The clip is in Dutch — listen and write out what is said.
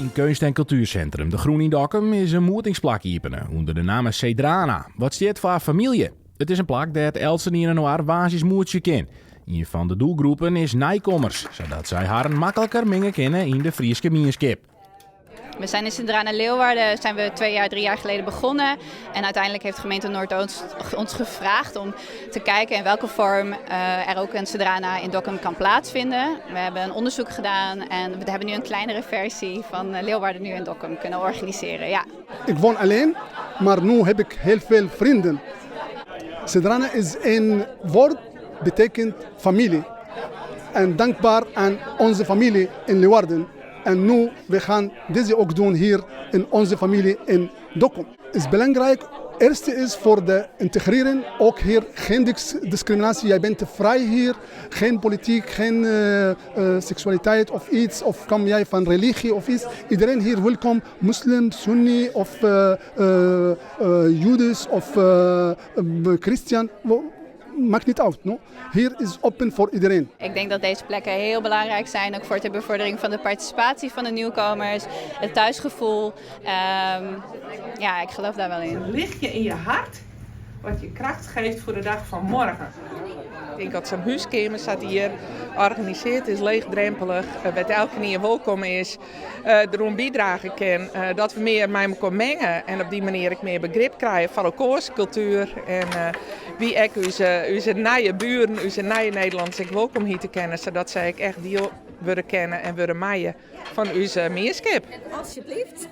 In Kunst- en Cultuurcentrum De Groen in Dokkum is een moetingsplak openen onder de naam Cedrana. Wat staat voor familie? Het is een plak dat Elsen in januari waasjes moertje ken. Een van de doelgroepen is nijkommers, zodat zij haar makkelijker mengen kennen in de Friese gemeenschap. We zijn in Cedrana Leeuwarden, zijn we 3 jaar geleden begonnen. En uiteindelijk heeft gemeente Noordoost ons gevraagd om te kijken in welke vorm er ook een Cedrana in Dokkum kan plaatsvinden. We hebben een onderzoek gedaan en we hebben nu een kleinere versie van Leeuwarden nu in Dokkum kunnen organiseren. Ja. Ik woon alleen, maar nu heb ik heel veel vrienden. Cedrana is een woord, betekent familie. En dankbaar aan onze familie in Leeuwarden. En nu we gaan deze ook doen hier in onze familie in Dokkum. Het is belangrijk. Eerste is voor de integreren. Ook hier geen discriminatie. Jij bent vrij hier. Geen politiek, geen seksualiteit of iets. Of kom jij van religie of iets. Iedereen hier welkom. Moslim, Sunni of Joods of Christian. Maakt niet uit. No? Hier is open voor iedereen. Ik denk dat deze plekken heel belangrijk zijn, ook voor de bevordering van de participatie van de nieuwkomers, het thuisgevoel. Ja, ik geloof daar wel in. Ligt je in je hart wat je kracht geeft voor de dag van morgen? Ik denk dat zo'n huiskamer staat hier georganiseerd is, leegdrempelig, met elke keer welkom is, erom bijdragen kan, dat we meer met elkaar mengen en op die manier ik meer begrip krijgen van elkaars cultuur en wie ik onze nieuwe buren, onze nieuwe Nederlandse welkom hier te kennen, zodat zij echt deel willen kennen en willen maaien van onze gemeenschap. Alsjeblieft.